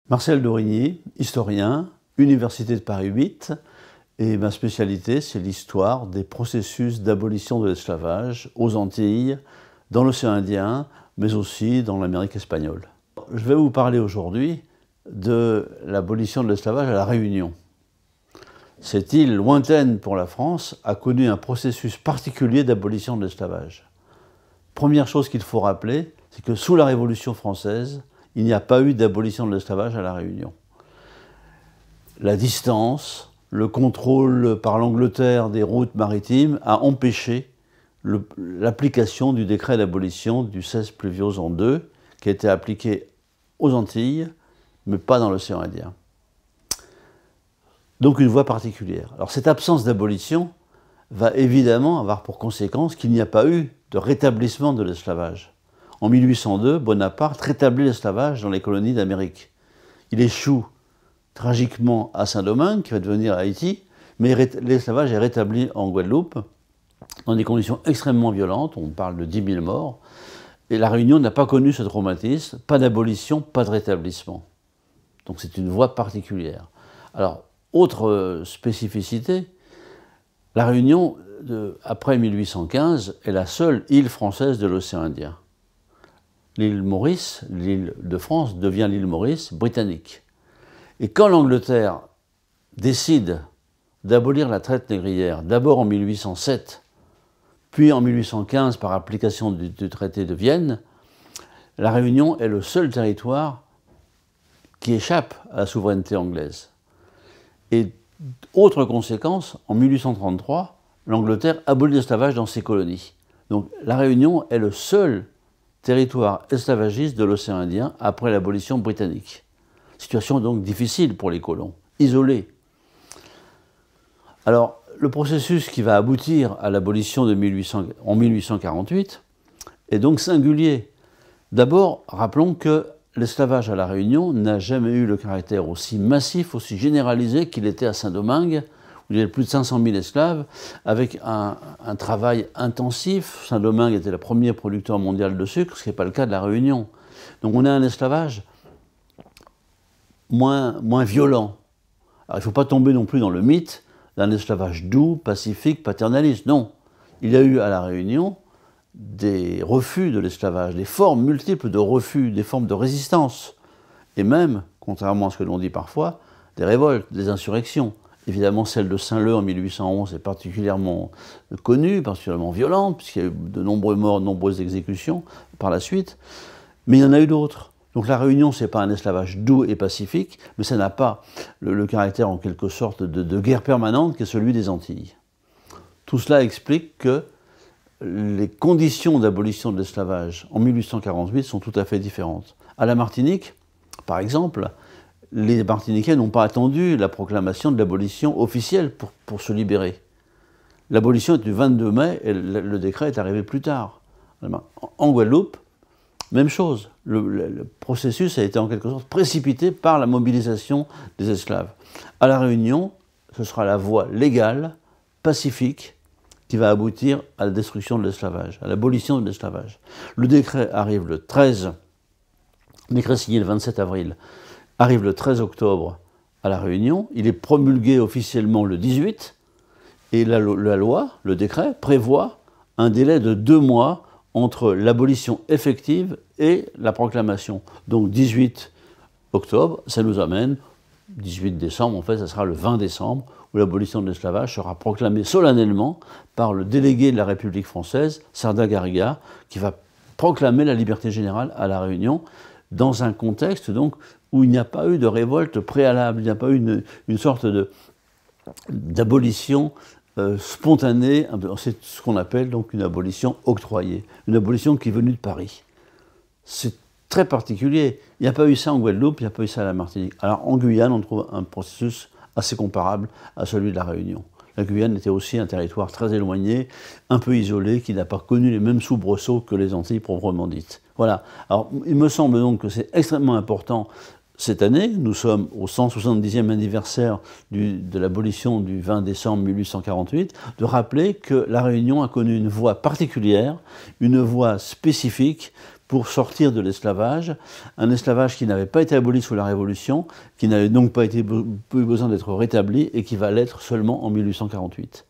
Marcel Dorigny, historien, Université de Paris 8, et ma spécialité, c'est l'histoire des processus d'abolition de l'esclavage aux Antilles, dans l'océan Indien, mais aussi dans l'Amérique espagnole. Je vais vous parler aujourd'hui de l'abolition de l'esclavage à La Réunion. Cette île lointaine pour la France a connu un processus particulier d'abolition de l'esclavage. Première chose qu'il faut rappeler, c'est que sous la Révolution française, il n'y a pas eu d'abolition de l'esclavage à La Réunion. La distance, le contrôle par l'Angleterre des routes maritimes a empêché l'application du décret d'abolition du 16 Pluviôse en 2, qui a été appliqué aux Antilles, mais pas dans l'océan Indien. Donc une voie particulière. Alors cette absence d'abolition va évidemment avoir pour conséquence qu'il n'y a pas eu de rétablissement de l'esclavage. En 1802, Bonaparte rétablit l'esclavage dans les colonies d'Amérique. Il échoue tragiquement à Saint-Domingue, qui va devenir Haïti, mais l'esclavage est rétabli en Guadeloupe, dans des conditions extrêmement violentes, on parle de 10 000 morts, et La Réunion n'a pas connu ce traumatisme, pas d'abolition, pas de rétablissement. Donc c'est une voie particulière. Alors, autre spécificité, La Réunion, après 1815, est la seule île française de l'océan Indien. L'île Maurice, l'île de France, devient l'île Maurice britannique. Et quand l'Angleterre décide d'abolir la traite négrière, d'abord en 1807, puis en 1815 par application du traité de Vienne, La Réunion est le seul territoire qui échappe à la souveraineté anglaise. Et autre conséquence, en 1833, l'Angleterre abolit l'esclavage dans ses colonies. Donc La Réunion est le seul territoire esclavagiste de l'océan Indien après l'abolition britannique. Situation donc difficile pour les colons, isolés. Alors, le processus qui va aboutir à l'abolition en 1848 est donc singulier. D'abord, rappelons que l'esclavage à La Réunion n'a jamais eu le caractère aussi massif, aussi généralisé qu'il était à Saint-Domingue, où il y avait plus de 500 000 esclaves, avec un travail intensif. Saint-Domingue était le premier producteur mondial de sucre, ce qui n'est pas le cas de La Réunion. Donc on a un esclavage moins violent. Alors il ne faut pas tomber non plus dans le mythe d'un esclavage doux, pacifique, paternaliste. Non, il y a eu à La Réunion des refus de l'esclavage, des formes multiples de refus, des formes de résistance, et même, contrairement à ce que l'on dit parfois, des révoltes, des insurrections. Évidemment, celle de Saint-Leu en 1811 est particulièrement connue, particulièrement violente, puisqu'il y a eu de nombreux morts, de nombreuses exécutions par la suite, mais il y en a eu d'autres. Donc la Réunion, ce n'est pas un esclavage doux et pacifique, mais ça n'a pas le caractère en quelque sorte de guerre permanente qui est celui des Antilles. Tout cela explique que les conditions d'abolition de l'esclavage en 1848 sont tout à fait différentes. À la Martinique, par exemple, les Martiniquais n'ont pas attendu la proclamation de l'abolition officielle pour se libérer. L'abolition est du 22 mai et le décret est arrivé plus tard. En Guadeloupe, même chose. Le processus a été en quelque sorte précipité par la mobilisation des esclaves. À La Réunion, ce sera la voie légale, pacifique, qui va aboutir à la destruction de l'esclavage, à l'abolition de l'esclavage. Le décret arrive le 13, décret signé le 27 avril, arrive le 13 octobre à La Réunion, il est promulgué officiellement le 18, et la loi, le décret, prévoit un délai de 2 mois entre l'abolition effective et la proclamation. Donc 18 octobre, ça nous amène, 18 décembre, en fait, ça sera le 20 décembre, où l'abolition de l'esclavage sera proclamée solennellement par le délégué de la République française, Sardin Garriga, qui va proclamer la liberté générale à La Réunion, dans un contexte donc où il n'y a pas eu de révolte préalable, il n'y a pas eu une sorte d'abolition spontanée, c'est ce qu'on appelle donc une abolition octroyée, une abolition qui est venue de Paris. C'est très particulier. Il n'y a pas eu ça en Guadeloupe, il n'y a pas eu ça à la Martinique. Alors en Guyane, on trouve un processus assez comparable à celui de La Réunion. La Guyane était aussi un territoire très éloigné, un peu isolé, qui n'a pas connu les mêmes soubresauts que les Antilles proprement dites. Voilà. Alors il me semble donc que c'est extrêmement important cette année. Nous sommes au 170e anniversaire de l'abolition du 20 décembre 1848, de rappeler que La Réunion a connu une voie particulière, une voie spécifique pour sortir de l'esclavage, un esclavage qui n'avait pas été aboli sous la Révolution, qui n'avait donc pas eu besoin d'être rétabli et qui va l'être seulement en 1848.